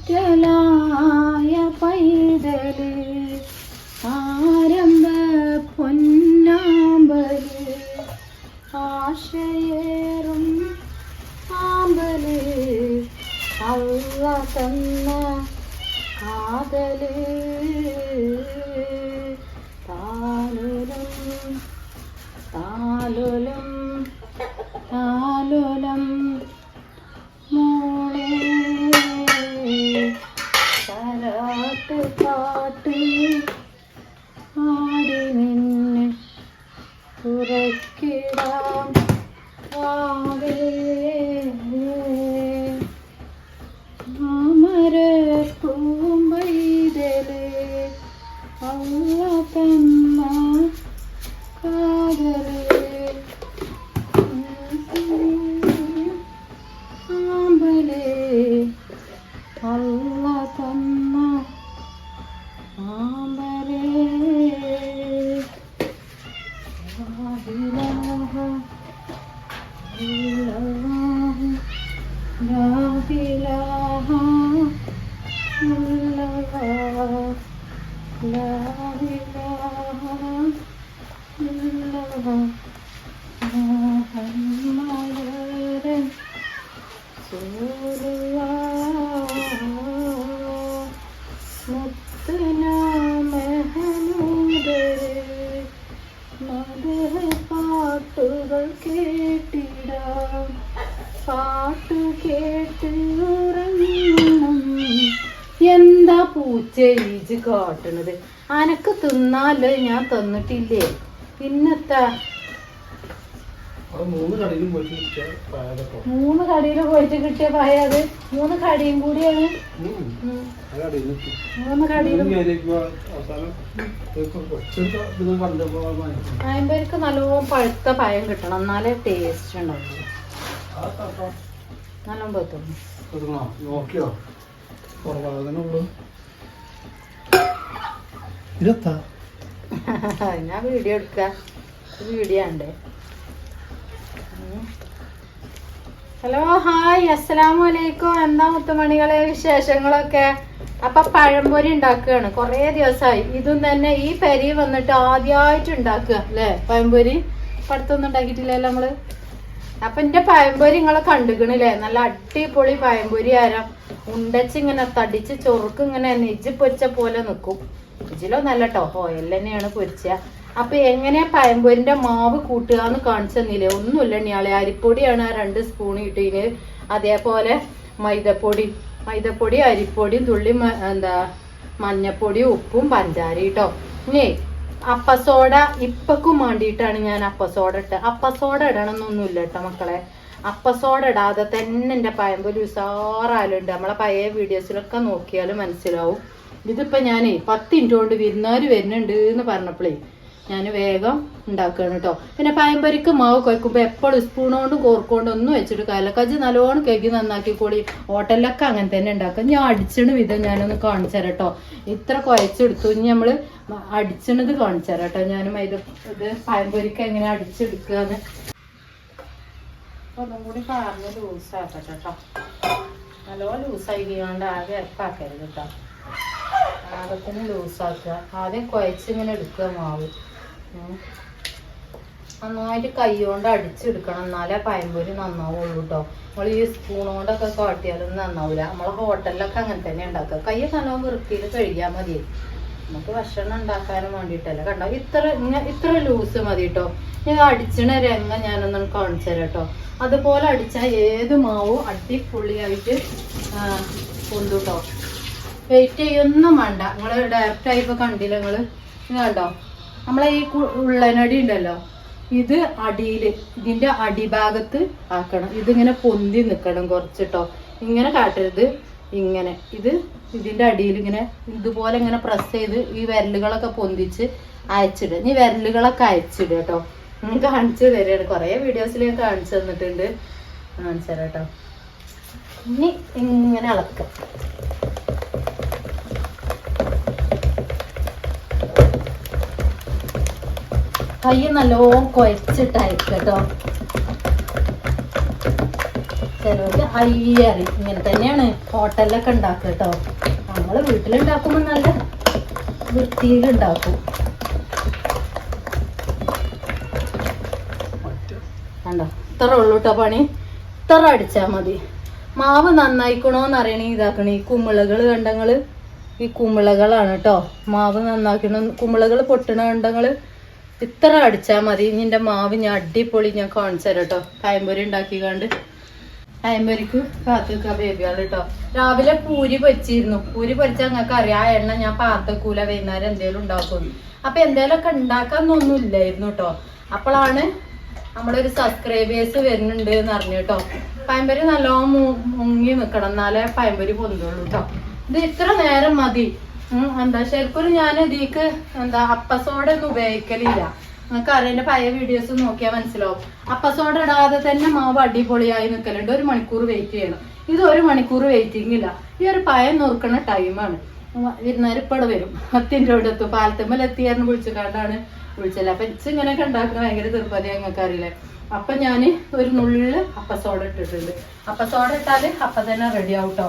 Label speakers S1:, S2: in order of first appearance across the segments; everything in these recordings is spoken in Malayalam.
S1: ആറ്റലായ പൈതല് ആരംഭ പൊന്നാമ്പല് ആശയേറും ആമ്പല് അള്ള തന്ന കാതല് താലോലം താലോലം താലോലം മോളെ തരാട്ട് പാട്ട് ആടി നിന്നെ ഉറക്കിടാം ആവേ മാമര പൂമ്പൈതലേ അള്ള തന്ന കാതലേ ആമ്പലേ അള്ള തന്ന ആമ്പലേ പാട്ടുകൾ കേട്ടിടാം പാട്ടു കേട്ട് ഉറങ്ങണം. എന്താ പൂച്ച ഈജ് കാട്ടണത്? അനക്ക് തിന്നാലോ ഞാൻ തന്നിട്ടില്ലേ. പിന്നെത്താ മൂന്ന് കടയിൽ പോയിട്ട് കിട്ടിയ പയ അത് 3 കടയും കൂടിയാണ്. 3 കടയിലും 50 നല്ലോണം പഴുത്ത പയം കിട്ടണം, എന്നാലേ ടേസ്റ്റ് ഉണ്ടാവുള്ളൂ. നല്ലോണം പറ്റും. ഞാൻ വീഡിയോ എടുക്ക, വീഡിയോ ഉണ്ട്. ഹലോ, ഹായ്, അസ്സലാമു അലൈക്കും. എന്താ മുത്തുമണികളെ വിശേഷങ്ങളൊക്കെ? അപ്പൊ പഴംപൊരി ഉണ്ടാക്കുകയാണ്. കൊറേ ദിവസമായി ഇതും തന്നെ ഈ പെരി വന്നിട്ട് ആദ്യമായിട്ട് ഉണ്ടാക്കുക അല്ലേ പഴംപൊരി. പടുത്തൊന്നും ഉണ്ടാക്കിയിട്ടില്ലല്ലോ നമ്മള്. അപ്പൊ എന്റെ പഴംപൊരി നിങ്ങളെ കണ്ടുകണില്ലേ? നല്ല അടിപൊളി പഴംപൊരി ആരം ഉണ്ടച്ച് ഇങ്ങനെ തടിച്ച് ചൊറുക്ക് ഇങ്ങനെ നെജ്ജ് പൊരിച്ച പോലെ നിൽക്കും. നെജ്ജിലോ നല്ല കേട്ടോ, ഓയിൽ തന്നെയാണ് പൊരിച്ച. അപ്പൊ എങ്ങനെയാ പഴംപൊരിന്റെ മാവ് കൂട്ടുക എന്ന് കാണിച്ചു തന്നില്ലേ? ഒന്നുമില്ല ഇയാളെ. അരിപ്പൊടിയാണ് 2 സ്പൂൺ ഇട്ടീന്. അതേപോലെ മൈദപ്പൊടി അരിപ്പൊടിയും തുള്ളി മഞ്ഞപ്പൊടിയും ഉപ്പും പഞ്ചാര കേട്ടോ. ഇനി അപ്പസോഡ ഇപ്പക്കും വേണ്ടിയിട്ടാണ് ഞാൻ അപ്പസോഡ ഇട്ട്. അപ്പസോഡ ഇടണമെന്നൊന്നുമില്ല കേട്ടോ മക്കളെ. അപ്പസോഡ ഇടാതെ തന്നെ എൻ്റെ പഴംപൊരി ഉസാറാലുണ്ട്. നമ്മളെ പഴയ വീഡിയോസിലൊക്കെ നോക്കിയാലും മനസ്സിലാവും. ഇതിപ്പോ ഞാനേ 10 മിനിറ്റ് കൊണ്ട് വിരുന്നാര് വരുന്നുണ്ട് എന്ന് പറഞ്ഞപ്പോഴേ ഞാൻ വേഗം ഉണ്ടാക്കുകയാണ് കേട്ടോ. പിന്നെ പഴംപൊരിക്ക് മാവ് കുഴക്കുമ്പോൾ എപ്പോഴും സ്പൂണോണ്ടും കോർക്കൊണ്ടും ഒന്നും വെച്ചിട്ട് കാര്യമില്ല. കജ്ജ് നല്ലോണം കേക്ക് നന്നാക്കിക്കോളി. ഹോട്ടലിലൊക്കെ അങ്ങനെ തന്നെ ഉണ്ടാക്കുക. ഞാൻ അടിച്ചണ വിധം ഞാനൊന്ന് കാണിച്ചു തരാം കേട്ടോ. ഇത്ര കുഴച്ചെടുത്തു. ഇനി നമ്മൾ അടിച്ചണത് കാണിച്ചു തരാം കേട്ടോ. ഞാനും ഇത് പഴംപൊരിക്ക് എങ്ങനെ അടിച്ചെടുക്കുകയെന്ന് ഒന്നും കൂടി പറഞ്ഞ് ലൂസാക്കട്ടെ കേട്ടോ. നല്ലോണം ലൂസായി ചെയ്യാണ്ട് ആകെ ഇറപ്പാക്കരുത് കേട്ടോ. ആകത്തിന് ലൂസാക്കുക. ആദ്യം കുഴച്ചിങ്ങനെ എടുക്കുക മാവ്. നന്നായിട്ട് കൈ കൊണ്ട് അടിച്ചെടുക്കണം, എന്നാലേ പഴംപൊരി നന്നാവുള്ളൂ കേട്ടോ. നമ്മൾ ഈ സ്പൂൺ കൊണ്ടൊക്കെ കാട്ടിയാലൊന്നും നന്നാവില്ല. നമ്മളെ ഹോട്ടലിലൊക്കെ അങ്ങനെ തന്നെ ഉണ്ടാക്കുക. കൈയൊക്കെ നല്ലോണം വൃത്തിയിൽ കഴുകിയാൽ മതി. നമുക്ക് ഭക്ഷണം ഉണ്ടാക്കാനും വേണ്ടിയിട്ടല്ല. കണ്ടോ, ഇത്ര ലൂസ് മതി കേട്ടോ. ഞാൻ അടിച്ചണ രംഗ ഞാനൊന്നും കാണിച്ചു തരാം കേട്ടോ. അതുപോലെ അടിച്ചാൽ ഏത് മാവും അടിപൊളിയായിട്ട് കൊണ്ടു കേട്ടോ. വെയിറ്റ് ചെയ്യൊന്നും വേണ്ട. നിങ്ങൾ ഡയറക്റ്റായി ഇപ്പോൾ കണ്ടില്ല നിങ്ങൾ. കണ്ടോ, നമ്മളെ ഈ ഉള്ളനടി ഉണ്ടല്ലോ, ഇത് അടിയിൽ ഇതിൻ്റെ അടിഭാഗത്ത് ആക്കണം. ഇതിങ്ങനെ പൊന്തി നിൽക്കണം കുറച്ചിട്ടോ. ഇങ്ങനെ കാട്ടരുത്, ഇങ്ങനെ ഇതിൻ്റെ അടിയിൽ ഇങ്ങനെ ഇതുപോലെ ഇങ്ങനെ പ്രസ് ചെയ്ത് ഈ വിരലുകളൊക്കെ പൊന്തിച്ച് അയച്ചിടുക. ഇനി വിരലുകളൊക്കെ അയച്ചിടുക കേട്ടോ. കാണിച്ചു തരാണ്. കുറേ വീഡിയോസിൽ ഞാൻ കാണിച്ചു തന്നിട്ടുണ്ട്. കാണിച്ചു തരാം കേട്ടോ. ഇനി ഇങ്ങനെ ഇളക്കാം. കൈ നല്ലോണം കുഴച്ചിട്ട് അയക്കട്ടോ. ചിലവർക്ക് അയ്യറി ഇങ്ങനെ തന്നെയാണ് ഹോട്ടലിലൊക്കെ ഉണ്ടാക്കുക കേട്ടോ. നമ്മൾ വീട്ടിലുണ്ടാക്കുമ്പോൾ നല്ല വൃത്തിയിലുണ്ടാക്കും. കണ്ടോ, ഇത്ര ഉള്ളൂ കേട്ടോ പണി. ഇത്ര അടിച്ചാൽ മതി. മാവ് നന്നായിക്കണോന്ന് അറിയണേ ഇതാക്കണേ. ഈ കുമിളകൾ കണ്ടങ്ങൾ, ഈ കുമിളകളാണ് കേട്ടോ മാവ് നന്നാക്കണ. കുമിളകൾ പൊട്ടണ കണ്ടങ്ങൾ ഇത്ര അടിച്ചാൽ മതി. ഇതിൻ്റെ മാവ് ഞാൻ അടിപൊളി ഞാൻ കാണിച്ചു തരാം കേട്ടോ. പഴംപൊരി ഉണ്ടാക്കിക്കാണ്ട് പഴംപൊരിക്ക് കാത്തുക്ക ബേബികൾ കേട്ടോ. രാവിലെ പൂരി പൊരിച്ചിരുന്നു. പൂരി പൊരിച്ചാൽ നിങ്ങൾക്ക് അറിയാം ആ എണ്ണ ഞാൻ പാത്തക്കൂല, വൈകുന്നേരം എന്തേലും ഉണ്ടാക്കുന്നു. അപ്പൊ എന്തേലൊക്കെ ഉണ്ടാക്കാന്നൊന്നും ഇല്ലായിരുന്നു കേട്ടോ. അപ്പോഴാണ് നമ്മളൊരു സബ്സ്ക്രൈബേഴ്സ് വരുന്നുണ്ട് എന്ന് അറിഞ്ഞു കേട്ടോ. പഴംപൊരി നല്ലോണം മുങ്ങി നിൽക്കണം, എന്നാലേ പഴംപൊരി പൊന്തുള്ളൂ കേട്ടോ. ഇത് ഇത്ര നേരം മതി. എന്താ ശരിക്കും ഞാൻ ഇതിക്ക് എന്താ അപ്പസോഡ ഒന്നും ഉപയോഗിക്കലില്ല. നിങ്ങൾക്ക് അറിയാം, പഴയ വീഡിയോസ് നോക്കിയാൽ മനസ്സിലാവും. അപ്പസോഡ ഇടാതെ തന്നെ മാവ് അടിപൊളിയായി നിൽക്കലുണ്ട്. 1 മണിക്കൂർ വെയിറ്റ് ചെയ്യണം. ഇത് 1 മണിക്കൂർ വെയിറ്റിംഗ് ഇല്ല. ഈ ഒരു പഴം നോക്കുന്ന ടൈമാണ്. വിരുന്നേരം ഇപ്പടെ വരും. 10 രൂപ എത്തും. പാലത്തമ്മൽ എത്തിയായിരുന്നു വിളിച്ചുകൊണ്ടാണ് വിളിച്ചല്ലേ. അപ്പൊ ഇങ്ങനെയൊക്കെ ഉണ്ടാക്കുന്ന ഭയങ്കര തീർപ്പതി ഞങ്ങൾക്ക് അറിയില്ലേ. അപ്പൊ ഞാൻ ഒരു നുള്ളില് അപ്പസോഡ ഇട്ടിട്ടുണ്ട്. അപ്പസോഡ ഇട്ടാല് അപ്പൊ തന്നെ റെഡി ആവും കേട്ടോ.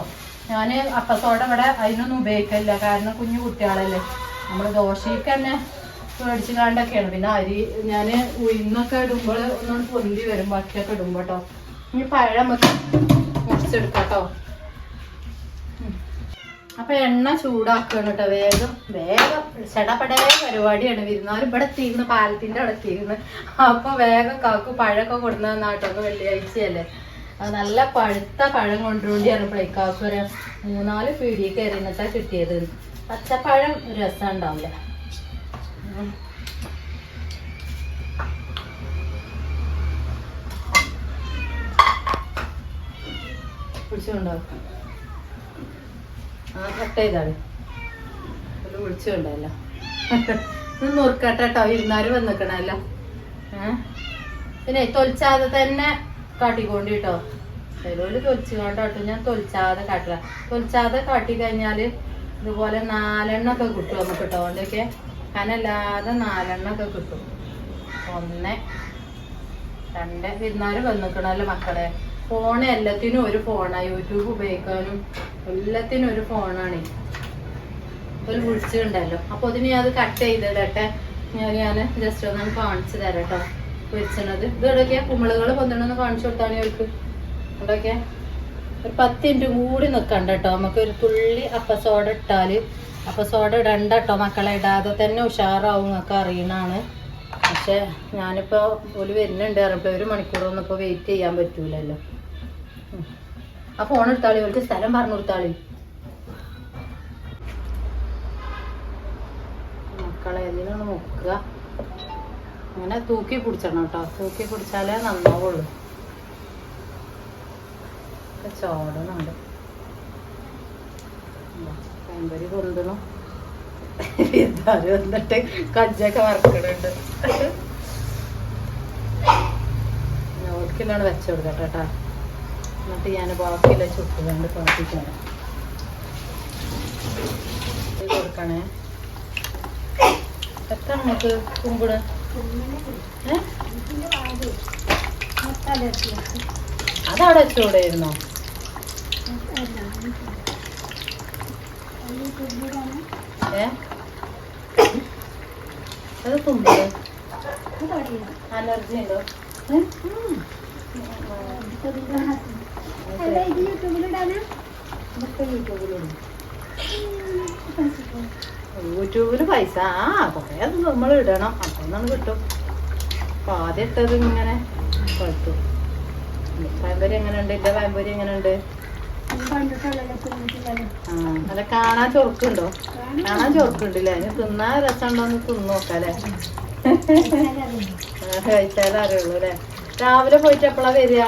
S1: ഞാൻ അപ്പസോഡ ഇവിടെ അതിനൊന്നും ഉപയോഗിക്കില്ല, കാരണം കുഞ്ഞു കുട്ടികളല്ലേ. നമ്മൾ ദോശയ്ക്ക് തന്നെ മേടിച്ചു കാണ്ടൊക്കെയാണ്. പിന്നെ അരി ഞാൻ ഉഴുന്നൊക്കെ ഇടുമ്പോൾ ഒന്നും പൊന്തി വരും, ബാക്കിയൊക്കെ ഇടുമ്പോ കേട്ടോ. ഇനി പഴം നമുക്ക് മുറിച്ചെടുക്കാം കേട്ടോ. അപ്പൊ എണ്ണ ചൂടാക്കണം കേട്ടോ. വേഗം വേഗം ചടപടേ പരിപാടിയാണ്. വിരുന്നാലും ഇവിടെ തീർന്ന് പാലത്തിന്റെ അവിടെ തീർന്ന്. അപ്പൊ വേഗം കാക്കു പഴമൊക്കെ കൊടുക്കുന്നതാട്ടോ. വെള്ളിയാഴ്ചയല്ലേ. അത് നല്ല പഴുത്ത പഴം കൊണ്ടുകൊണ്ടിയാണ് കാക്കു ഒരു 3-4 പീടിയൊക്കെ എറിഞ്ഞിട്ടാ കിട്ടിയത്. പച്ചപ്പഴം രസം ഉണ്ടാവില്ല. പിടിച്ചുകൊണ്ടോ കട്ട് ചെയ്താണ് വിളിച്ചുകൊണ്ടല്ലോ. നുറുക്കട്ടെ കേട്ടോ. ഇരുന്നാലും വന്നിക്കണല്ലോ. പിന്നെ തൊലിച്ചാതെ തന്നെ കാട്ടിക്കൊണ്ടി കേട്ടോ. ചിലവര് തൊലിച്ചു കൊണ്ടാട്ടോ. ഞാൻ തൊലിച്ചാതെ കാട്ടില്ല. തൊലിച്ചാതെ കാട്ടി കഴിഞ്ഞാല് ഇതുപോലെ 4 എണ്ണൊക്കെ കിട്ടും നമുക്ക് കേട്ടോ. അതുകൊണ്ടൊക്കെ കനല്ലാതെ 4 എണ്ണൊക്കെ കിട്ടും. 1 2 ഇരുന്നാലും വന്നിക്കണല്ലോ മക്കളെ. ഫോണ് എല്ലാത്തിനും ഒരു ഫോണാണ്. യൂട്യൂബ് ഉപയോഗിക്കാനും എല്ലാത്തിനും ഒരു ഫോണാണ്. ഒരു വിളിച്ചിട്ടുണ്ടല്ലോ. അപ്പൊ അതിന് ഞാൻ അത് കട്ട് ചെയ്തിടട്ടെ. ഞാൻ ജസ്റ്റ് ഒന്ന് കാണിച്ചു തരാം കേട്ടോ. പൊരിച്ചണത് ഇത് ഇവിടെയൊക്കെയാ കുമിളകൾ പൊന്തണമെന്ന് കാണിച്ചു കൊടുത്താണ് അവർക്ക്. ഇവിടെയൊക്കെ ഒരു 10 മിനിറ്റ് കൂടി നിൽക്കണ്ട കേട്ടോ. നമുക്ക് ഒരു തുള്ളി അപ്പസോഡ ഇട്ടാല്, അപ്പസോഡ ഇടണ്ട കേട്ടോ മക്കളെ. ഇടാതെ തന്നെ ഉഷാറാവും, നിങ്ങൾക്ക് അറിയണാണ്. പക്ഷെ ഞാനിപ്പോ ഒരു വരുന്നുണ്ട് അറിയപ്പോ 1 മണിക്കൂറൊന്നും ഇപ്പൊ വെയിറ്റ് ചെയ്യാൻ പറ്റൂലല്ലോ. ആ ഫോൺ എടുത്താളി, അവർക്ക് സ്ഥലം പറഞ്ഞു കൊടുത്താളി മക്കളെ. എന്തിനാണ് നോക്കുക. അങ്ങനെ തൂക്കി പിടിച്ചണം കേട്ടോ. തൂക്കി പിടിച്ചാലേ നന്നാവുള്ളൂ. ചോടുന്നുണ്ട്. പഴംപൊരി കൊണ്ടണം. എന്തായാലും വന്നിട്ട് കജ്ജൊക്കെ വറക്കണുണ്ട്. ഓർക്കിലാണ് വെച്ചു കൊടുക്കട്ടെ കേട്ടോ. എന്നിട്ട് ഞാൻ ബാക്കിയുള്ള ചുട്ട് കൊണ്ട് പാത്തിക്കണം കൊടുക്കണേ. എത്ര നമുക്ക് കുമ്പിട് അതവിടെ വെച്ചുകൂടെയിരുന്നോ? അത് കുമ്പിട് അലർജി ഉണ്ടോ? യൂട്യൂബില് പൈസ കൊറേ അത് നമ്മൾ ഇടണം. അപ്പൊ ഒന്നും കിട്ടും. അപ്പൊ ആദ്യം ഇട്ടത് ഇങ്ങനെ കൊടുത്തു. പഴംപൊരി എങ്ങനെയുണ്ട്? എന്റെ പഴംപൊരി എങ്ങനെയുണ്ട്? അല്ല കാണാൻ ചൊറുക്കുണ്ടോ? കാണാൻ ചൊറുക്കുണ്ടല്ലേ? അതിന് തിന്നാൻ രസമുണ്ടോന്ന് തിന്നു നോക്കാല്ലേ. കഴിച്ചാലേ അറിയുള്ളൂ അല്ലേ. രാവിലെ പോയിട്ട് എപ്പോഴാ വരിക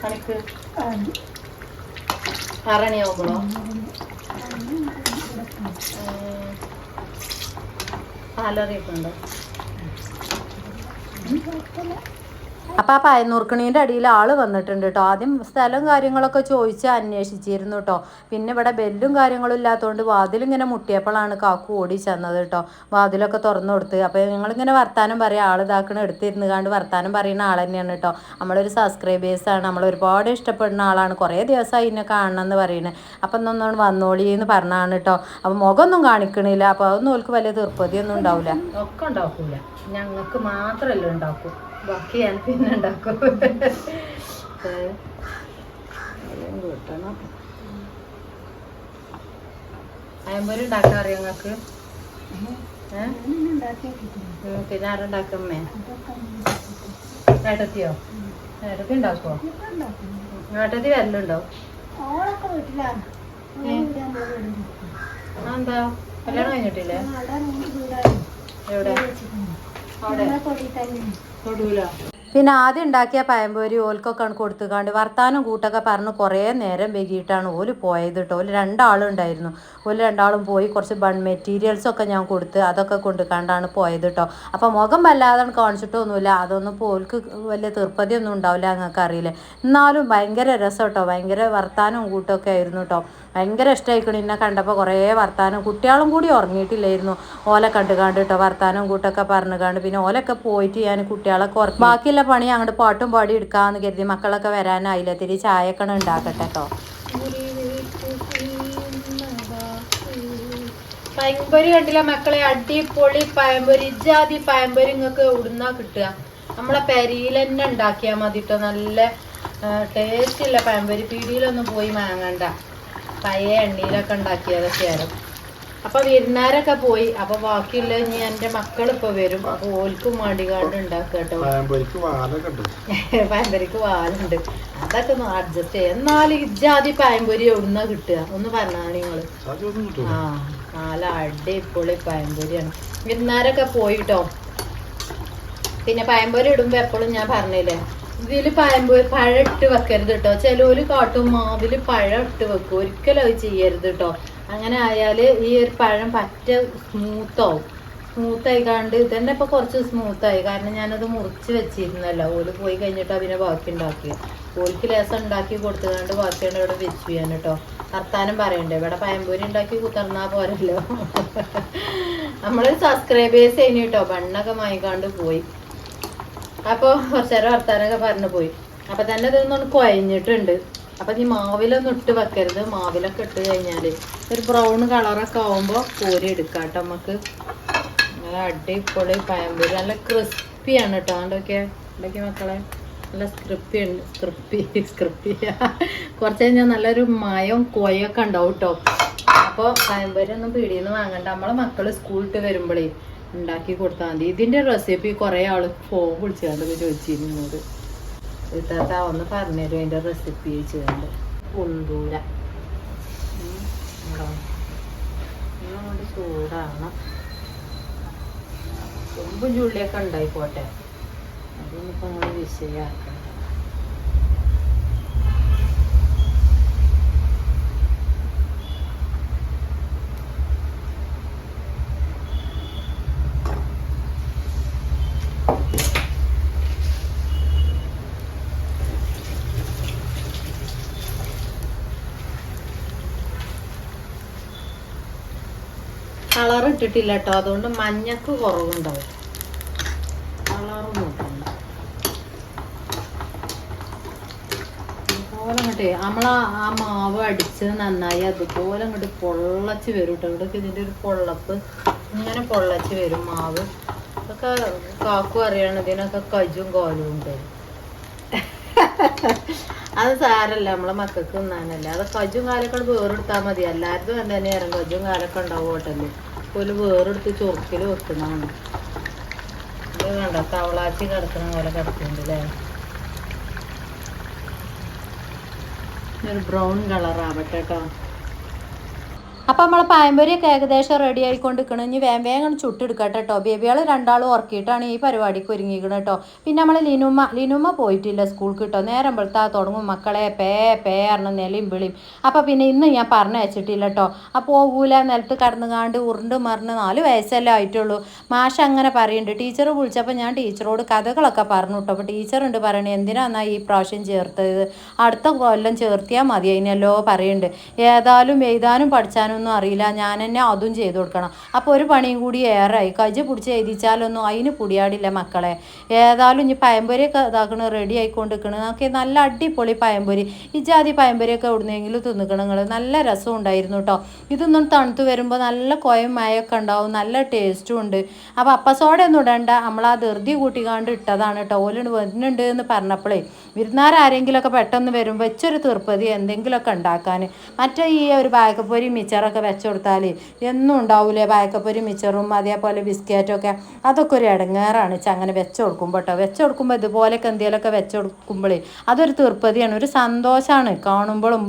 S1: പണിക്ക്? 6 മണിയാവുമ്പോഴോ? സാലറി ഒക്കെ ഉണ്ടോ? അപ്പം ആ പയന്നൂർക്കണീൻ്റെ അടിയിൽ ആൾ വന്നിട്ടുണ്ട് കേട്ടോ. ആദ്യം സ്ഥലം കാര്യങ്ങളൊക്കെ ചോദിച്ച് അന്വേഷിച്ചിരുന്നു കേട്ടോ. പിന്നെ ഇവിടെ ബെല്ലും കാര്യങ്ങളും ഇല്ലാത്തതുകൊണ്ട് വാതിലിങ്ങനെ മുട്ടിയപ്പോഴാണ് കാക്കു ഓടി ചെന്നത് കേട്ടോ. വാതിലൊക്കെ തുറന്നു കൊടുത്ത്. അപ്പോൾ ഞങ്ങളിങ്ങനെ വർത്താനം പറയാം, ആൾ ഇതാക്കണം എടുത്തിരുന്ന് കണ്ട് വർത്താനം പറയുന്ന ആൾ തന്നെയാണ് കേട്ടോ. നമ്മളൊരു സബ്സ്ക്രൈബേഴ്സാണ്, നമ്മൾ ഒരുപാട് ഇഷ്ടപ്പെടുന്ന ആളാണ്. കുറേ ദിവസമായി എന്നെ കാണണം എന്ന് പറയുന്നത്. അപ്പം ഒന്നൊന്ന് വന്നോളി എന്ന് പറഞ്ഞാണ് കേട്ടോ. അപ്പം മുഖമൊന്നും കാണിക്കണില്ല. അപ്പോൾ അതൊന്നും ഓൾക്ക് വലിയ തീർപ്പതിയൊന്നും ഉണ്ടാവില്ല. ഒക്കെ ഉണ്ടാക്കൂല, ഞങ്ങൾക്ക് മാത്രമല്ല ഉണ്ടാക്കും, ബാക്കി ഞാൻ പിന്നെ ഉണ്ടാക്കും. കൂട്ടണം. അയമ്പൂര് ഉണ്ടാക്കാൻ അറിയാം നിങ്ങൾക്ക്? പിന്നെ ആരുണ്ടാക്കമ്മേ? ഏട്ടത്തിയോ? ഏട്ടത്തി ഉണ്ടാക്കുവോ? ഏട്ടത്തി വരലുണ്ടോ? എന്താ കല്യാണം കഴിഞ്ഞിട്ടില്ലേ? എവിടെ? അവിടെ തൊടൂല. പിന്നെ ആദ്യം ഉണ്ടാക്കിയ പഴംപൊരി ഓൽക്കൊക്കെ കൊടുത്തുകാണ്ട് വർത്താനം കൂട്ടൊക്കെ പറഞ്ഞ് കുറേ നേരം വൈകിയിട്ടാണ് ഓല് പോയത് കേട്ടോ. ഓല് രണ്ടാളുണ്ടായിരുന്നു. ഓല് രണ്ടാളും പോയി കുറച്ച് ബൺ മെറ്റീരിയൽസൊക്കെ ഞാൻ കൊടുത്ത് അതൊക്കെ കൊണ്ടുക്കാണ്ടാണ് പോയത് കേട്ടോ. അപ്പോൾ മുഖം വല്ലാതെ കാണിച്ചിട്ടൊന്നുമില്ല. അതൊന്നും ഇപ്പോൾ ഓൽക്ക് വലിയ തീർപ്പതിയൊന്നും ഉണ്ടാവില്ല, ഞങ്ങൾക്ക് അറിയില്ല. എന്നാലും ഭയങ്കര രസം കേട്ടോ. ഭയങ്കര വർത്താനം കൂട്ടൊക്കെ ആയിരുന്നു കേട്ടോ. ഭയങ്കര ഇഷ്ടമായിക്കണം എന്നെ കണ്ടപ്പോൾ. കുറേ വർത്താനം, കുട്ടികളും കൂടി ഉറങ്ങിയിട്ടില്ലായിരുന്നു ഓലെ കണ്ടുകാണ്ട് കേട്ടോ. വർത്താനം കൂട്ടൊക്കെ പറഞ്ഞുകാണ്ട് പിന്നെ ഓലൊക്കെ പോയിട്ട് ഞാൻ കുട്ടികളൊക്കെ ഉറങ്ങി. ബാക്കിയുള്ള പണി അങ്ങോട്ട് പാട്ടും പാടി എടുക്കാമെന്ന് കരുതി. മക്കളൊക്കെ വരാനായില്ല, തിരി ചായയൊക്കെ ഉണ്ടാക്കട്ടെ കേട്ടോ. പഴംപൊരി കണ്ടില്ല മക്കളെ, അടിപൊളി പഴംപൊരി. ഇജാതി പഴംപൊരി നിങ്ങൾക്ക് എവിടുന്നാ കിട്ടുക? നമ്മളെ പെരിയിൽ തന്നെ ഉണ്ടാക്കിയാൽ മതി കേട്ടോ. നല്ല ടേസ്റ്റുള്ള പഴംപൊരി. പീടിയിലൊന്നും പോയി വാങ്ങണ്ട, പഴയ എണ്ണയിലൊക്കെ ഉണ്ടാക്കിയതൊക്കെയാണ്. അപ്പൊ വിരുന്നാരൊക്കെ പോയി. അപ്പൊ ബാക്കിയുള്ള ഇനി എന്റെ മക്കളിപ്പോ വരും. അപ്പൊ ഓൽക്കും മടികാണ്ട് ഉണ്ടാക്കുക കേട്ടോ. പഴംപൊരിക്ക് വാലുണ്ട്, അതൊക്കെ ഒന്ന് അഡ്ജസ്റ്റ് ചെയ്യാം. എന്നാലും ഇജാതി പഴംപൊരി എവിടുന്നാ കിട്ടുക ഒന്ന് പറഞ്ഞാണ് നിങ്ങള്. ആ, നല്ല അടിപൊളി പഴംപൊരിയാണ്. വിരുന്നാരൊക്കെ പോയിട്ടോ. പിന്നെ പഴംപൊരി ഇടുമ്പോ എപ്പോഴും ഞാൻ പറഞ്ഞില്ലേ, ഇതില് പഴംപൊരി പഴം ഇട്ട് വെക്കരുത് കേട്ടോ. ചിലവര് കാട്ടും മാവില് പഴം ഇട്ട് വെക്കും. ഒരിക്കലും അത് ചെയ്യരുത് കേട്ടോ. അങ്ങനെ ആയാല് ഈ ഒരു പഴം പറ്റ സ്മൂത്തായി കണ്ട് ഇതന്നെ ഇപ്പൊ കുറച്ച് സ്മൂത്തായി. കാരണം ഞാനത് മുറിച്ച് വെച്ചിരുന്നല്ലോ. ഓല് പോയി കഴിഞ്ഞിട്ട് അതിനെ ബാക്കി ഉണ്ടാക്കി. ഓൽക്ക് ലേസം ഉണ്ടാക്കി കൊടുത്തുകൊണ്ട് ബാക്കിയാണ് ഇവിടെ വെച്ച് ചെയ്യാൻ കേട്ടോ. വർത്താനം പറയണ്ടേ, ഇവിടെ പഴംപൊരി ഉണ്ടാക്കി കുത്തർന്നാ പോരല്ലോ. നമ്മള് സബ്സ്ക്രൈബേഴ്സ് കഴിഞ്ഞു കേട്ടോ. ബണ്ണൊക്കെ വാങ്ങിക്കാണ്ട് പോയി. അപ്പൊ കുറച്ചേരം വർത്താനൊക്കെ പറഞ്ഞു പോയി. അപ്പൊ തന്നെ ഇതൊന്നും കുഴഞ്ഞിട്ടുണ്ട്. അപ്പൊ ഈ മാവിലൊന്നും ഇട്ട് വെക്കരുത്. മാവിലൊക്കെ ഇട്ട് കഴിഞ്ഞാല് ഒരു ബ്രൗൺ കളറൊക്കെ ആവുമ്പോ കോരി എടുക്കാം കേട്ടോ. നമുക്ക് നല്ല അടിപൊളി പഴംപൊരി, നല്ല ക്രിസ്പിയാണ് കേട്ടോ. അതൊക്കെ മക്കളെ നല്ല സ്ക്രിപ്പി കുറച്ച് കഴിഞ്ഞാൽ നല്ലൊരു മയം കോയൊക്കെ ഉണ്ടാവും കേട്ടോ. അപ്പോൾ പഴംപൊരി ഒന്നും പീടിയെന്ന് വാങ്ങണ്ട. നമ്മളെ മക്കള് സ്കൂളിട്ട് വരുമ്പോഴേ ഉണ്ടാക്കി കൊടുത്താൽ മതി. ഇതിന്റെ റെസിപ്പി കുറെ ആള് ഫോൺ വിളിച്ചുകൊണ്ടൊക്കെ ചോദിച്ചിരുന്നത്. ഇത്താത്ത ഒന്ന് പറഞ്ഞുതരും അതിന്റെ റെസിപ്പി ചോദിച്ചുകൊണ്ട്. കുണ്ടൂര കൊണ്ട് ചൂടാണ്. കൊമ്പും ചുള്ളിയൊക്കെ ഉണ്ടായിക്കോട്ടെ, അതൊന്നും ഇപ്പൊ നമ്മള് വിഷയാക്കണം. കളർ ഇട്ടിട്ടില്ല കേട്ടോ, അതുകൊണ്ട് മഞ്ഞക്ക് കുറവുണ്ടാവും. കളറ് നോക്കണ്ട. അതുപോലെ അങ്ങോട്ടേ നമ്മളാ ആ മാവ് അടിച്ചത് നന്നായി അതുപോലെ അങ്ങോട്ട് പൊള്ളച്ച് വരും കേട്ടോ. ഇവിടെ ഇതിൻ്റെ ഒരു പൊള്ളപ്പ് ഇങ്ങനെ പൊള്ളച്ച് വരും മാവ്. അതൊക്കെ കാക്കും അറിയണം. ഇതിനൊക്കെ കജും കോലും ഉണ്ട്. അത് സാരല്ല, നമ്മളെ മക്കൾക്ക് തിന്നാനല്ല. അത് കജും കാലൊക്കെ വേറെടുത്താൽ മതി. എല്ലാവരും തന്നെ ഇറങ്ങും. കജും കാലൊക്കെ ഉണ്ടാവും ഹോട്ടലിൽ. ഒരു വേറെടുത്ത് ചൊറുക്കിൽ വെക്കുന്നതാണ്. ഇത് കണ്ടോ, തവളാച്ചി കിടക്കുന്ന പോലെ കിടക്കുന്നുണ്ട് അല്ലേ. ഒരു ബ്രൗൺ കളറാവട്ടെ കേട്ടോ. അപ്പം നമ്മളെ പഴംപൊരിയൊക്കെ ഏകദേശം റെഡി ആയിക്കൊണ്ടിരിക്കണം. ഇനി വേഗം വേഗം ചുട്ടെടുക്കട്ടെ കേട്ടോ. ബേബികൾ രണ്ടാളും ഉറക്കിയിട്ടാണ് ഈ പരിപാടിക്ക് ഒരുങ്ങിക്കണം കേട്ടോ. പിന്നെ നമ്മൾ ലിനുമ്മ പോയിട്ടില്ല സ്കൂൾക്ക് കേട്ടോ. നേരം വെളുത്താ തുടങ്ങും മക്കളെ പറഞ്ഞ നിലയും വിളിയും. അപ്പം പിന്നെ ഇന്ന് ഞാൻ പറഞ്ഞയച്ചിട്ടില്ല കേട്ടോ. അപ്പോൾ പോകൂല നിലത്ത് കടന്നുകാണ്ട് ഉരുണ്ട് മറിഞ്ഞ് 4 വയസ്സല്ലേ ആയിട്ടുള്ളൂ. മാഷ അങ്ങനെ പറയുന്നുണ്ട്. ടീച്ചർ വിളിച്ചപ്പോൾ ഞാൻ ടീച്ചറോട് കഥകളൊക്കെ പറഞ്ഞു കേട്ടോ. അപ്പോൾ ടീച്ചറുണ്ട് പറയണേ എന്തിനാന്നാ ഈ പ്രാവശ്യം ചേർത്തത്, അടുത്ത കൊല്ലം ചേർത്തിയാൽ മതി അതിനല്ലോ പറയുന്നുണ്ട്. ഏതായാലും എഴുതാനും പഠിച്ചാനും ഒന്നും അറിയില്ല, ഞാൻ തന്നെ അതും ചെയ്ത് കൊടുക്കണം. അപ്പോൾ ഒരു പണിയും കൂടി ഏറായി. കജ്ജ് പിടിച്ച് എഴുതിച്ചാലൊന്നും അതിന് പൊടിയാടില്ല മക്കളെ. ഏതായാലും ഇനി പഴംപൊരിയൊക്കെ ഇതാക്കണ റെഡി ആയിക്കൊണ്ടിരിക്കണം. നമുക്ക് നല്ല അടിപൊളി പഴംപൊരി, ഈ ജാതി പഴംപൊരിയൊക്കെ എവിടുന്നെങ്കിലും തിന്നിക്കണം നിങ്ങൾ. നല്ല രസം ഉണ്ടായിരുന്നു കേട്ടോ. ഇതൊന്നും തണുത്ത് വരുമ്പോൾ നല്ല കൊയം മയൊക്കെ ഉണ്ടാവും, നല്ല ടേസ്റ്റും ഉണ്ട്. അപ്പോൾ അപ്പസോഡ ഒന്നും ഇടണ്ട, നമ്മളാ ധൃതി കൂട്ടിക്കാണ്ട് ഇട്ടതാണ് കേട്ടോ. ഓല് വരുന്നുണ്ട് എന്ന് പറഞ്ഞപ്പോഴേ വിരുന്നാരാരെങ്കിലുമൊക്കെ പെട്ടെന്ന് വരുമ്പോൾ വെച്ചൊരു തീർപ്പതി എന്തെങ്കിലുമൊക്കെ ഉണ്ടാക്കാൻ. മറ്റേ ഈ ഒരു ബാക്കപ്പൊരി മിച്ചറൊക്കെ വെച്ച് കൊടുത്താൽ എന്നും ഉണ്ടാവില്ലേ ബാക്കപ്പൊരി മിച്ചറും അതേപോലെ ബിസ്ക്കറ്റൊക്കെ. അതൊക്കെ ഒരു ഇടങ്ങേറാണ് അങ്ങനെ വെച്ച് കൊടുക്കുമ്പോൾ കേട്ടോ. വെച്ച് കൊടുക്കുമ്പോൾ ഇതുപോലെയൊക്കെ എന്തെങ്കിലുമൊക്കെ വെച്ച് കൊടുക്കുമ്പോഴേ അതൊരു തീർപ്പതിയാണ്, ഒരു സന്തോഷമാണ്. കാണുമ്പോഴും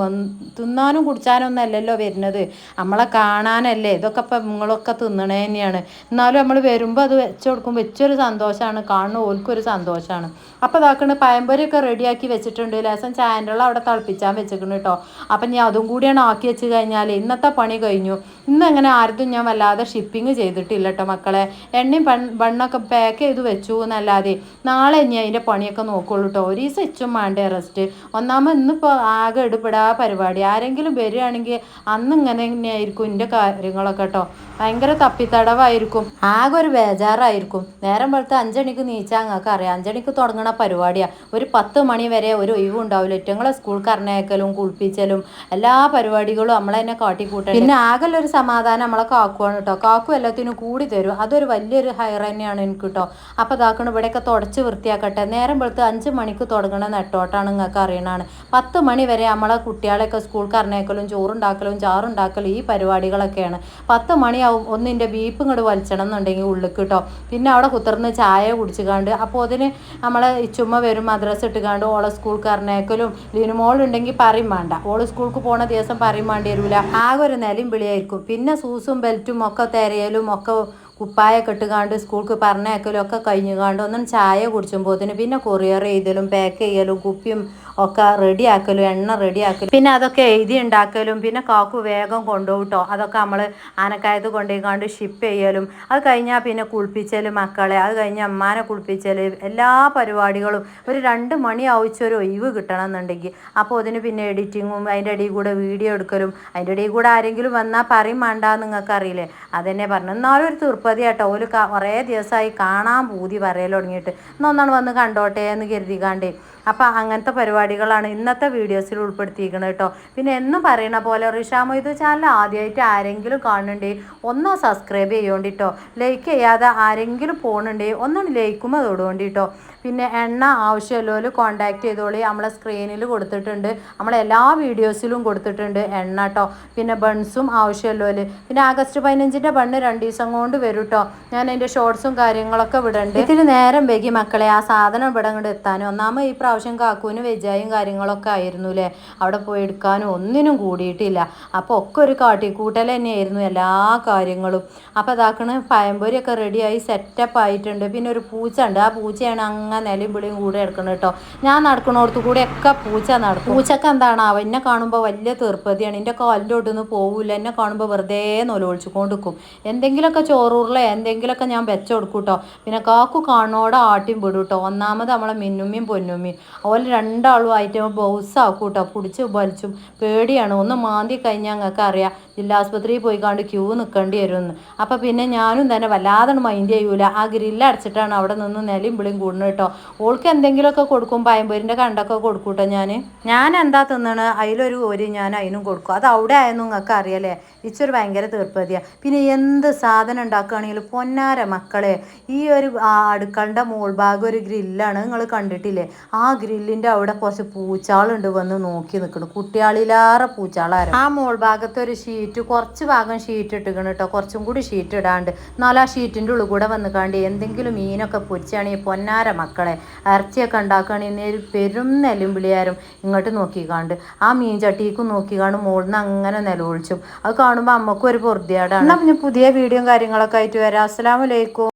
S1: തിന്നാനും കുടിച്ചാനും ഒന്നും അല്ലല്ലോ വരുന്നത്, നമ്മളെ കാണാനല്ലേ. ഇതൊക്കെ ഇപ്പം നിങ്ങളൊക്കെ തിന്നണേ തന്നെയാണ്. എന്നാലും നമ്മൾ വരുമ്പോൾ അത് വെച്ച് കൊടുക്കുമ്പോൾ വെച്ചൊരു സന്തോഷമാണ്, കാണുന്ന ഓൽക്കൊരു സന്തോഷമാണ്. അപ്പോൾ ഇതാക്കണ് പഴംപൊരിയൊക്കെ റെഡിയാക്കി വെച്ചിട്ടുണ്ട്. ലേശം ചായൻ്റെ വെള്ളം അവിടെ തിളപ്പിച്ചാൻ വെച്ചിരിക്കണം കേട്ടോ. അപ്പം ഞാൻ അതും കൂടിയാണ് ആക്കി വെച്ച് കഴിഞ്ഞാൽ ഇന്നത്തെ പണി കഴിഞ്ഞു. ഇന്ന് അങ്ങനെ ആർക്കും ഞാൻ വല്ലാതെ ഷിപ്പിങ് ചെയ്തിട്ടില്ല കേട്ടോ മക്കളെ. എണ്ണയും ബണ്ണൊക്കെ പാക്ക് ചെയ്ത് വെച്ചു എന്നല്ലാതെ നാളെ ഇനി അതിൻ്റെ പണിയൊക്കെ നോക്കുള്ളൂ കേട്ടോ. ഒരു ദിവസം ഇച്ചും വേണ്ടേ റെസ്റ്റ്. ഒന്നാമത് ഇന്നിപ്പോൾ ആകെ എടുപ്പെടാ പരിപാടി. ആരെങ്കിലും വരികയാണെങ്കിൽ അന്ന് ഇങ്ങനെ തന്നെയായിരിക്കും എൻ്റെ കാര്യങ്ങളൊക്കെ കേട്ടോ. ഭയങ്കര തപ്പിത്തടവായിരിക്കും, ആകെ ഒരു ബേജാറായിരിക്കും. നേരം വെളുത്ത് 5 മണിക്ക് നീച്ചാൽ നിങ്ങൾക്ക് അറിയാം 5 മണിക്ക് തുടങ്ങണ പരിപാടിയാണ്. ഒരു 10 മണി വരെ ഒരു ഒഴിവുണ്ടാവില്ല. ഏറ്റങ്ങളെ സ്കൂൾ കറണയക്കലും കുളിപ്പിച്ചലും എല്ലാ പരിപാടികളും നമ്മളെ തന്നെ കാട്ടിക്കൂട്ടണം. പിന്നെ ആകെല്ലൊരു സമാധാനം നമ്മളെ കാക്കുവാണ് കേട്ടോ. കാക്കു എല്ലാത്തിനും കൂടി തരും, അതൊരു വലിയൊരു ഹയർ തന്നെയാണ് എനിക്ക് കേട്ടോ. അപ്പോൾ ഇതാക്കണം ഇവിടെയൊക്കെ തുടച്ച് വൃത്തിയാക്കട്ടെ. നേരം വെളുത്ത് 5 മണിക്ക് തുടങ്ങണ നെട്ടോട്ടാണ് നിങ്ങൾക്ക് അറിയണതാണ്. 10 മണി വരെ നമ്മളെ കുട്ടികളെയൊക്കെ സ്കൂൾ കറണയക്കലും ചോറുണ്ടാക്കലും ചാറുണ്ടാക്കലും ഈ പരിപാടികളൊക്കെയാണ്. 10 മണിയാവും ഒന്നിൻ്റെ ബീപ്പ് ഇങ്ങോട്ട് വലിച്ചണം എന്നുണ്ടെങ്കിൽ ഉള്ളിൽ കേട്ടോ. പിന്നെ അവിടെ കുത്തിർന്ന് ചായ കുടിച്ചുകാണ്ട് അപ്പോൾ അതിന് നമ്മളെ ചുമ വരും മദ്രസ ഇട്ടുകാണ്ട് ഓളെ സ്കൂൾ കറണേക്കലും ലിനുമോളുണ്ടെങ്കിൽ പറയും വേണ്ട. ഓള് സ്കൂൾക്ക് പോണ ദിവസം പറയും വേണ്ടി വരില്ല, ആകെ ഒരു നിലയും വിളിയായിരിക്കും. പിന്നെ സൂസും ബെൽറ്റും ഒക്കെ തിരയലും ഒക്കെ കുപ്പായൊക്കെ ഇട്ടുകാണ്ട് സ്കൂൾക്ക് പറഞ്ഞേക്കലും ഒക്കെ കഴിഞ്ഞുകാണ്ട് ഒന്നും ചായ കുടിച്ചുമ്പോഴത്തേന് പിന്നെ കൊറിയർ ചെയ്തലും പാക്ക് ചെയ്യലും കുപ്പിയും ഒക്കെ റെഡിയാക്കലും എണ്ണ റെഡിയാക്കലും പിന്നെ അതൊക്കെ എഴുതി ഉണ്ടാക്കലും പിന്നെ കാക്കു വേഗം കൊണ്ടുപോകും കേട്ടോ. അതൊക്കെ നമ്മൾ ആനക്കായത്ത് കൊണ്ടുപോയിക്കാണ്ട് ഷിപ്പ് ചെയ്യലും അത് കഴിഞ്ഞാൽ പിന്നെ കുളിപ്പിച്ചലും മക്കളെ, അത് കഴിഞ്ഞ് അമ്മാനെ കുളിപ്പിച്ചല് എല്ലാ പരിപാടികളും ഒരു 2 മണി ആവശ്യൊരു ഒഴിവ് കിട്ടണം എന്നുണ്ടെങ്കിൽ. അപ്പോൾ അതിന് പിന്നെ എഡിറ്റിങ്ങും അതിൻ്റെ ഇടയിൽ കൂടെ വീഡിയോ എടുക്കലും അതിൻ്റെ ഇടയിൽ കൂടെ ആരെങ്കിലും വന്നാൽ പറയും വേണ്ട നിങ്ങൾക്ക് അറിയില്ലേ, അതെന്നെ പറഞ്ഞു. എന്നാലും ഒരു തീർപ്പതി കേട്ടോ. ഒരു കുറേ ദിവസമായി കാണാൻ പൂതി പറയൽ തുടങ്ങിയിട്ട് ഇന്നൊന്നാണ് വന്ന് കണ്ടോട്ടെ എന്ന് കരുതിക്കാണ്ടേ. അപ്പോൾ അങ്ങനത്തെ പരിപാടികളാണ് ഇന്നത്തെ വീഡിയോസിൽ ഉൾപ്പെടുത്തിയിരിക്കുന്നത് കേട്ടോ. പിന്നെ എന്നും പറയണ പോലെ റിഷാമൊയ്തു ചാനൽ ആദ്യമായിട്ട് ആരെങ്കിലും കാണുന്നുണ്ടേ ഒന്ന് സബ്സ്ക്രൈബ് ചെയ്യോണ്ടിട്ടോ. ലൈക്ക് ചെയ്യാതെ ആരെങ്കിലും പോകുന്നുണ്ടേ ഒന്നാണ് ലൈക്കുമ്പോൾ തൊടുകൊണ്ടിട്ടോ. പിന്നെ എണ്ണ ആവശ്യമുള്ളവർ കോൺടാക്ട് ചെയ്തോളി, നമ്മളെ സ്ക്രീനിൽ കൊടുത്തിട്ടുണ്ട്, നമ്മളെല്ലാ വീഡിയോസിലും കൊടുത്തിട്ടുണ്ട് എണ്ണ കേട്ടോ. പിന്നെ ബൺസും ആവശ്യമുള്ളവർ. പിന്നെ ആഗസ്റ്റ് 15-ൻ്റെ ബണ്ണ് 2 ദിവസം കൊണ്ട് വരും കേട്ടോ. ഞാൻ അതിൻ്റെ ഷോർട്സും കാര്യങ്ങളൊക്കെ വിടുന്നുണ്ട്. ഇതിന് നേരം വൈകി മക്കളെ ആ സാധനം ഇവിടെ അങ്ങോട്ട് എത്താനും. ഒന്നാമത് ഈ പ്രാവശ്യം കാക്കൂന് വെജായും കാര്യങ്ങളൊക്കെ ആയിരുന്നു അല്ലേ, അവിടെ പോയി എടുക്കാനും ഒന്നിനും കൂടിയിട്ടില്ല. അപ്പോൾ ഒക്കെ ഒരു കാട്ടിക്കൂട്ടൽ തന്നെയായിരുന്നു എല്ലാ കാര്യങ്ങളും. അപ്പോൾ ഇതാക്കണ് പഴംപൊരിയൊക്കെ റെഡിയായി സെറ്റപ്പ് ആയിട്ടുണ്ട്. പിന്നെ ഒരു പൂച്ച ഉണ്ട്, ആ പൂച്ചയാണ് അങ്ങനെ നിലയും വിളിയും കൂടെ എടുക്കണം കേട്ടോ. ഞാൻ നടക്കണോടത്ത് കൂടെയൊക്കെ പൂച്ച നടക്കും. പൂച്ചക്ക് എന്താണ് എന്നെ കാണുമ്പോൾ വലിയ തീർപ്പതിയാണ്, എൻ്റെ കാലിൻ്റെ ഒട്ടൊന്നും പോവില്ല. എന്നെ കാണുമ്പോൾ വെറുതെ നൊലോളിച്ചുകൊണ്ടിരിക്കും. എന്തെങ്കിലുമൊക്കെ ചോറൂറിലെ എന്തെങ്കിലുമൊക്കെ ഞാൻ വെച്ച് കൊടുക്കും കേട്ടോ. പിന്നെ കാക്കു കാണോടെ ആട്ടിയും വിടും കേട്ടോ. ഒന്നാമത് നമ്മളെ മിന്നുമ്മയും പൊന്നുമ്മയും അതുപോലെ രണ്ടാളും ആയിട്ട് ബൗസാക്കും കേട്ടോ. പിടിച്ച് വലിച്ചും പേടിയാണ്. ഒന്ന് മാന്തി കഴിഞ്ഞാൽ ഞങ്ങൾക്ക് അറിയാം ജില്ലാസ്പത്രിയിൽ പോയി കണ്ട് ക്യൂ നിൽക്കേണ്ടി വരുമെന്ന്. അപ്പം പിന്നെ ഞാനും തന്നെ വല്ലാതെ മൈൻഡ് ചെയ്യൂല. ആ ഗ്രില്ല് അടച്ചിട്ടാണ് അവിടെ നിന്ന് നിലയും വിളിയും കൂടുന്നത് കേട്ടോ. ഓൾക്ക് എന്തെങ്കിലുമൊക്കെ കൊടുക്കും, പഴംപൊരിൻ്റെ കണ്ടൊക്കെ കൊടുക്കും കേട്ടോ. ഞാൻ എന്താ തിന്നണ് അതിലൊരു ഒരു ഞാൻ അതിനും കൊടുക്കും. അത് അവിടെ ആയെന്ന് നിങ്ങൾക്ക് അറിയാലേ. ഇച്ചൊരു ഭയങ്കര തീർപ്പതിയാണ്. പിന്നെ എന്ത് സാധനം ഉണ്ടാക്കുകയാണെങ്കിലും പൊന്നാര മക്കളെ ഈ ഒരു അടുക്കളുടെ മോൾ ഭാഗം ഒരു ഗ്രില്ലാണ്, നിങ്ങൾ കണ്ടിട്ടില്ലേ? ആ ഗ്രില്ലിൻ്റെ അവിടെ കുറച്ച് പൂച്ചാളുണ്ട് വന്ന് നോക്കി നിൽക്കണം. കുട്ടികളിലേറെ പൂച്ചാളാരും. ആ മോൾ ഭാഗത്ത് ഒരു ഷീറ്റ്, കുറച്ച് ഭാഗം ഷീറ്റ് ഇട്ടിക്കണം കേട്ടോ. കുറച്ചും കൂടി ഷീറ്റ് ഇടാണ്ട്. എന്നാലും ആ ഷീറ്റിൻ്റെ ഉള്ളിൽ കൂടെ വന്ന് കാണ്ട് എന്തെങ്കിലും മീനൊക്കെ പൊരിച്ചാണെങ്കിൽ പൊന്നാര മക്കളെ ഇറച്ചിയൊക്കെ ഉണ്ടാക്കുകയാണെങ്കിൽ പെരും നിലവിളിയാരും ഇങ്ങോട്ട് നോക്കിക്കാണ്ട് ആ മീൻ ചട്ടിക്കും നോക്കിക്കാണ്ട് മുകളിൽ നിന്ന് അങ്ങനെ നിലവിളിച്ചും. അത് കാണുമ്പോൾ അമ്മക്കും ഒരു പൊറുതിയാടാണ്. എന്നാൽ പിന്നെ പുതിയ വീഡിയോയും കാര്യങ്ങളൊക്കെ ആയിട്ട് വരാം. അസ്സലാമു അലൈക്കും.